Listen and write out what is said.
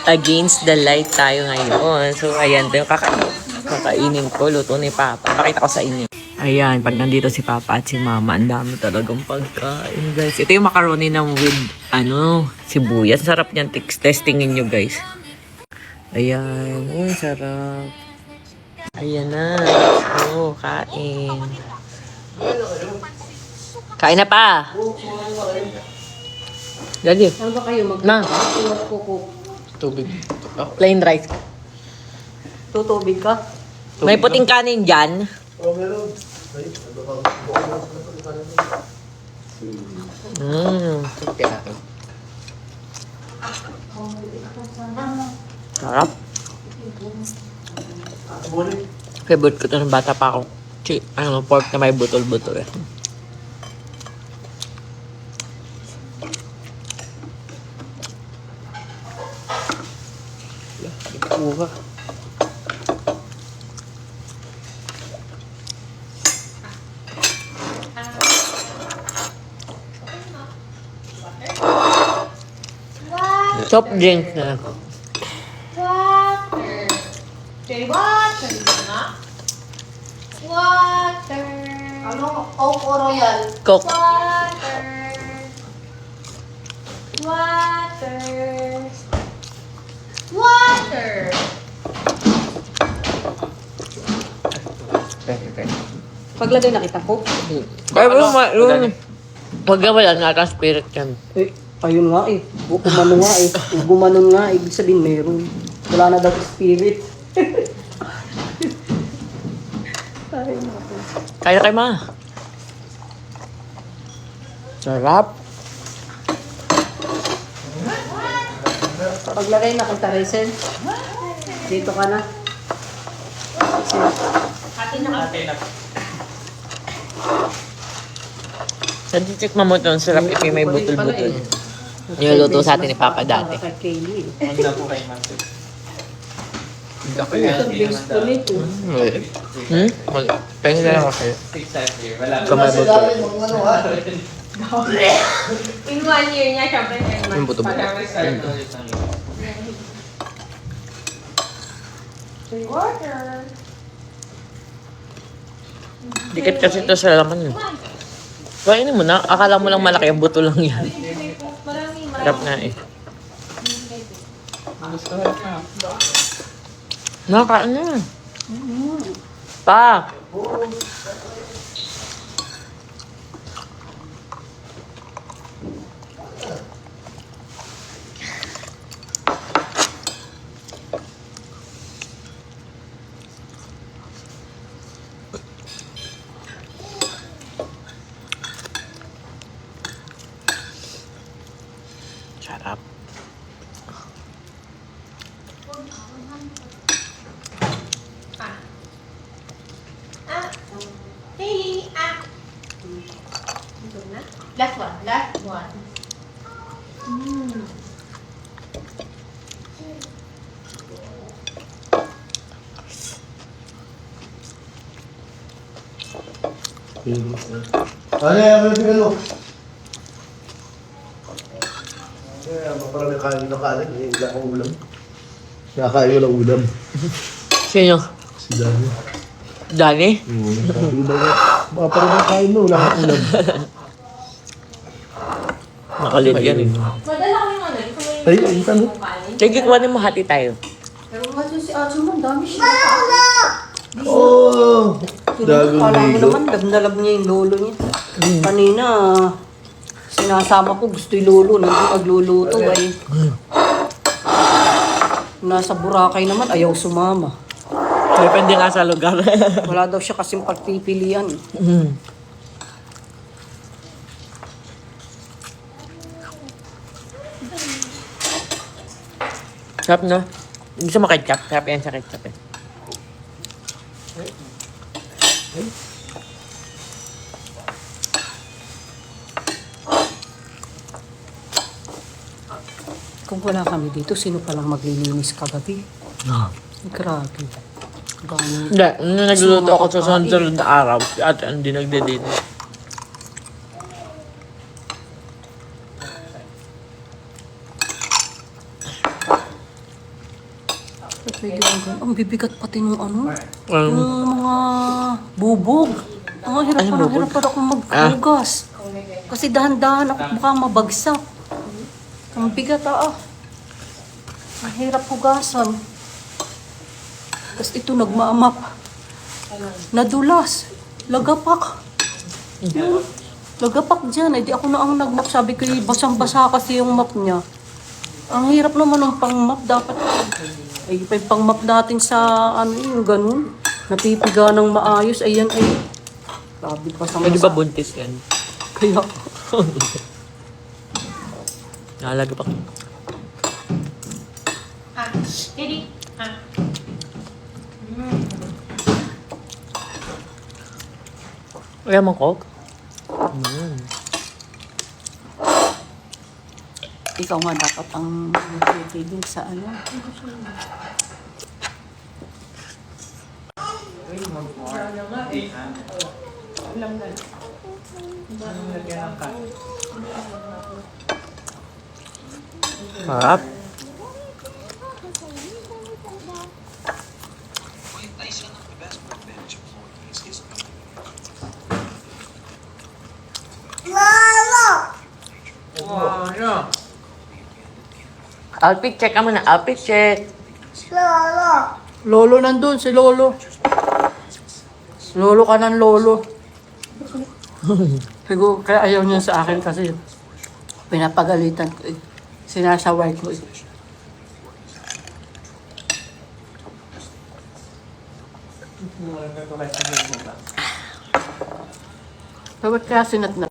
against the light tayo ngayon. So, ayan, ito yung kakainin ko. Luto ni Papa. Pakita ko sa inyo. Ayan, pag nandito si Papa at si Mama, ang dami talagang pagkain, guys. Ito yung macaroni na with, sibuyas. Sarap niyan. Testingin nyo, guys. Ayan. Uy, sarap. Ayan na. So, kain. Kain na pa. Dali. Ano ba kayo Na. mag-cook? Tubig. Plain rice. Tutubig ka? May puting kanin dyan. Oh, meron. Sarap. Favorite ko ito ng bata pa ako. Pork na may butol-butol. Kuha. Soft drinks na. Water. Okay, water na. Water. Ano? Coke o Royal? Coke. Water. Water. Water. Paglagay na kita, Coke. Kaya mo, wag na wala nga spirit yan. Eh, ayun nga eh. Gumano nga eh. Gumanon nga eh. Ibig sabihin meron. Wala na daw spirit. Ay, naku. Kaya kay ma. Sarap. Paglagay na kita, Raisin. Dito ka na. Santitik mo ito. Ang sarap ito may butol-butol. Niluluto sa atin ni Papa dati. Kay Kaylee. Handa po kay Master. Ito, base ko nito. Pengen na lang ako kayo. Wala. Kamay butol. In 1 year niya, syempre, 10 Yung months buto-buto. pa lang. Water. Dikit kasi ito sa laman. Kainin mo na. Akala mo lang malaki. Ang buto lang yan. Marami. Sarap nga eh. Nakakain na. Pa! Sarap. Hailey, Ito na. Last one. Last one. Ano yan? Ano yung ano? Parang nakain na kanin. Wala akong ulam. Nakakain mo ng ulam. Sino? Si Dani. Dani? Baka parang nakain mo. Wala akong ulam. Nakalit yan eh. Madala ko yung ano. Ay, ang tanong. Sige, kuwanin mo hati tayo. Pero nga si Atsu man, dami siya. Oh! Dagang Kala mo ligo. naman, lab na lab niya yung lolo niya. Kanina, sinasama ko, gusto yung lolo, nandun magluluto ay. Nasa Boracay naman, ayaw sumama. Depende nga sa lugar. Wala daw siya kasing pagpipilian. Sarap no? Gusto mo ketchup? Sarap yan sa ketchup eh. Kung wala kami dito, sino palang maglilinis kagabi? Grabe. Gano'n. Hindi, nung nagluluto ako sa sunod na araw, at hindi nagde-date. Ba't may ginagawa? Ang bibigat pati nung ano. Um, Yung mga bubog. Ang hirap Ano parang bubog? hirap para akong maghugas. Kasi dahan-dahan ako baka mabagsak. Ang bigat Ang hirap hugasan. Tapos ito nagmaamap. Nadulas. Lagapak. Lagapak dyan. Eh di ako na ang nagmap. Sabi ko basang-basa kasi yung map niya. Ang hirap naman ng pang-map. Dapat ay pang-map natin sa ano yung ganun. Napipiga ng maayos. Ayan ay. Sabi basang-basa. pwede ba buntis yan? Kaya. Nalaga pa. Daddy. Kaya mo coke? Ikaw nga dapat ang nagtitigil sa ano. Harap. Outfit check ka muna. Outfit check. Lolo nandun, si Lolo. Lolo ka ng Lolo. Siguro, kaya ayaw niya sa akin kasi pinapagalitan ko eh. Sinasaway ko eh. Bakit kaya sinat na?